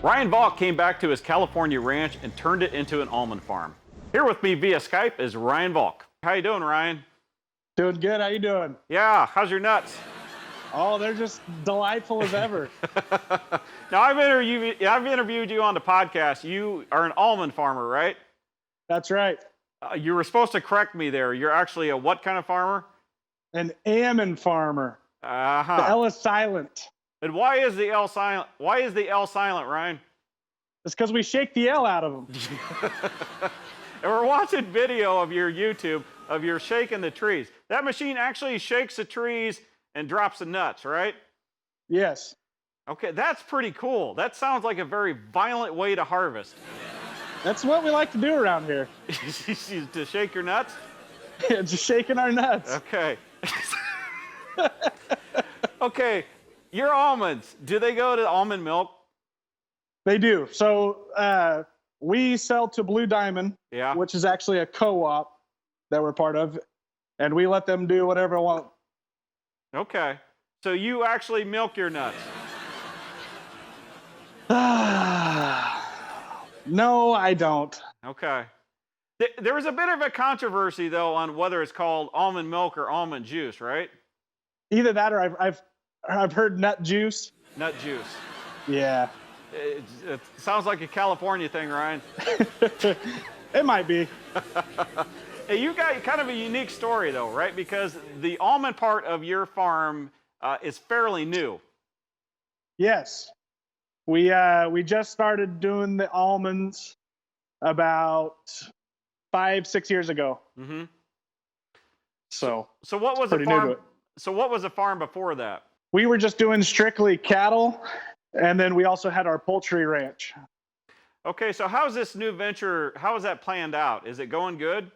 Ryan Valk came back to his California ranch and turned it into an almond farm. Here with me via Skype is Ryan Valk. How you doing, Ryan? Doing good. How you doing? Yeah, how's your nuts? Oh, they're just delightful as ever. Now, I've interviewed you on the podcast. You are an almond farmer, right? That's right. You were supposed to correct me there. You're actually a what kind of farmer? An almond farmer. Uh-huh. The L is silent. And why is the L silent? Why is the L silent, Ryan? It's because we shake the L out of them. And we're watching video of your YouTube of your shaking the trees. That machine actually shakes the trees and drops the nuts, right? Yes. Okay, that's pretty cool. That sounds like a very violent way to harvest. That's what we like to do around here. To shake your nuts? Just shaking our nuts. Okay. Okay, your almonds, do they go to almond milk? They do. So we sell to Blue Diamond, Yeah. which is actually a co-op that we're part of, and we let them do whatever they want. Okay, so you actually milk your nuts. No, I don't. Okay. There was a bit of a controversy, though, on whether it's called almond milk or almond juice, right? Either that or I've heard nut juice. Nut juice. Yeah. It sounds like a California thing, Ryan. It might be. Hey, you got kind of a unique story, though, right? Because the almond part of your farm is fairly new. Yes. We just started doing the almonds about 5-6 years ago. Mm-hmm. So what was pretty the new to farm? it. So what was the farm before that? We were just doing strictly cattle, and then we also had our poultry ranch. Okay, so how's this new venture? How is that planned out? Is it going good?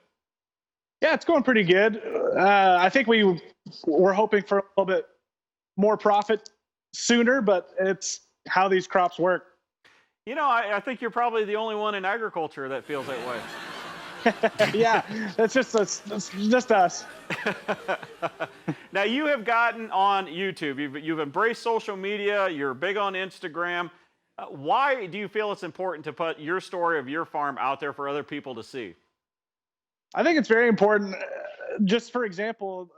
Yeah, it's going pretty good. I think we're hoping for a little bit more profit sooner, but it's how these crops work. You know, I think you're probably the only one in agriculture that feels that way. Yeah, it's just us. Now, you have gotten on YouTube. You've embraced social media. You're big on Instagram. Why do you feel it's important to put your story of your farm out there for other people to see? I think it's very important. Just for example,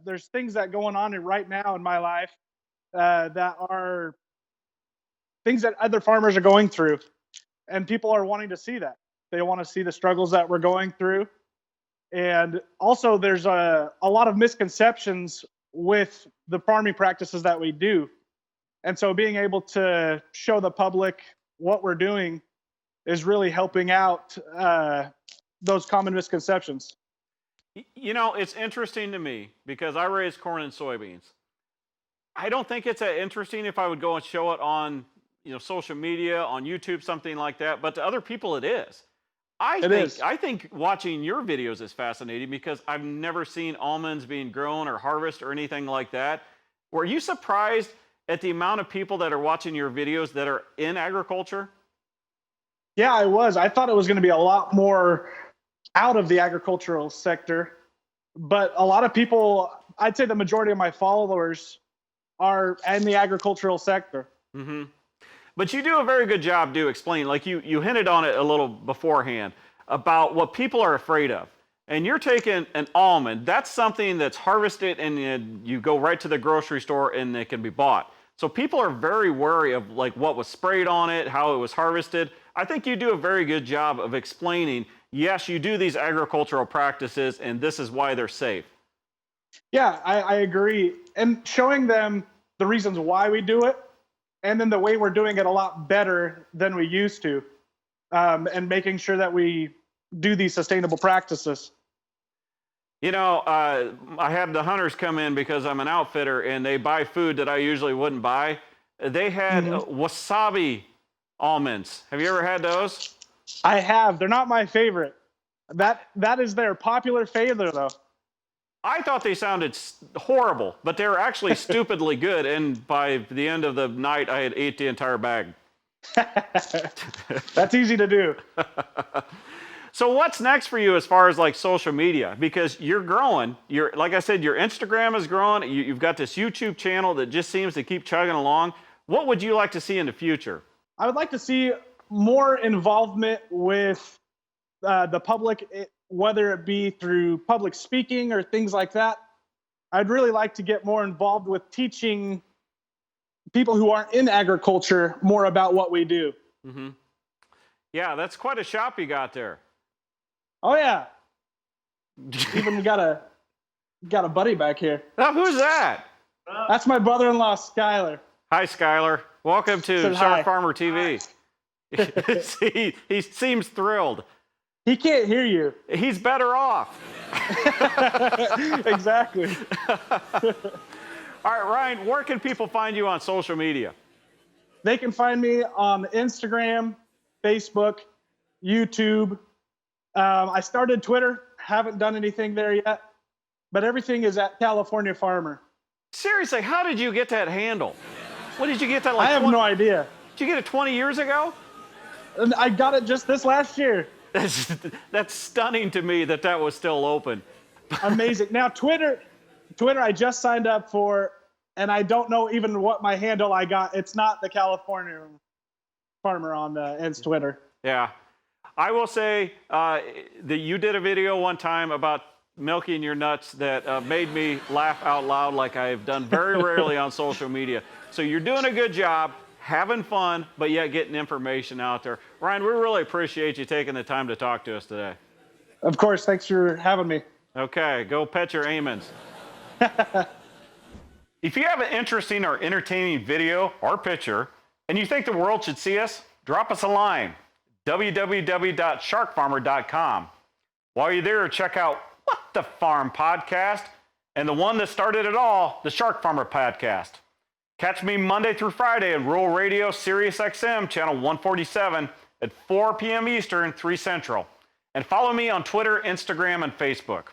there's things that going on right now in my life that are things that other farmers are going through, and people are wanting to see that. They want to see the struggles that we're going through. And also there's a lot of misconceptions with the farming practices that we do. And so being able to show the public what we're doing is really helping out those common misconceptions. You know, it's interesting to me because I raise corn and soybeans. I don't think it's that interesting if I would go and show it on, social media, on YouTube, something like that. But to other people, it is. I think watching your videos is fascinating because I've never seen almonds being grown or harvested or anything like that. Were you surprised at the amount of people that are watching your videos that are in agriculture? Yeah, I was. I thought it was going to be a lot more out of the agricultural sector, but a lot of people, I'd say the majority of my followers are in the agricultural sector. Mm-hmm. But you do a very good job, explaining, like you hinted on it a little beforehand, about what people are afraid of. And you're taking an almond, that's something that's harvested and you go right to the grocery store and it can be bought. So people are very wary of like what was sprayed on it, how it was harvested. I think you do a very good job of explaining, yes, you do these agricultural practices and this is why they're safe. Yeah, I agree. And showing them the reasons why we do it, and then the way we're doing it a lot better than we used to, and making sure that we do these sustainable practices. I had the hunters come in because I'm an outfitter, and they buy food that I usually wouldn't buy. They had wasabi almonds. Have you ever had those? I have. They're not my favorite. That is their popular favorite, though. I thought they sounded horrible, but they were actually stupidly good. And by the end of the night, I had ate the entire bag. That's easy to do. So what's next for you as far as like social media? Because you're growing. Like I said, your Instagram is growing. You've got this YouTube channel that just seems to keep chugging along. What would you like to see in the future? I would like to see more involvement with the public, whether it be through public speaking or things like that. I'd really like to get more involved with teaching people who aren't in agriculture more about what we do. Mm-hmm. Yeah, that's quite a shop you got there. Oh yeah. Even got a buddy back here. Oh, who's that? That's my brother-in-law, Skyler. Hi, Skyler. Welcome to Said hi. SharkFarmer TV. He seems thrilled. He can't hear you. He's better off. Exactly. All right, Ryan, where can people find you on social media? They can find me on Instagram, Facebook, YouTube. I started Twitter. Haven't done anything there yet, but everything is at California Farmer. Seriously, how did you get that handle? What did you get that like? I have no idea. Did you get it 20 years ago? And I got it just this last year. That's stunning to me that was still open. Amazing. Now Twitter, I just signed up for, and I don't know even what my handle I got. It's not the California Farmer on its Twitter. Yeah. I will say that you did a video one time about milking your nuts that made me laugh out loud like I've done very rarely on social media. So you're doing a good job, having fun, but yet getting information out there. Ryan, we really appreciate you taking the time to talk to us today. Of course. Thanks for having me. Okay, go pet your amens. If you have an interesting or entertaining video or picture and you think the world should see us, drop us a line. www.sharkfarmer.com. While you're there, check out What the Farm podcast and the one that started it all, the Shark Farmer podcast. Catch me Monday through Friday at Rural Radio Sirius XM channel 147 at 4 p.m. Eastern, 3 Central. And follow me on Twitter, Instagram, and Facebook.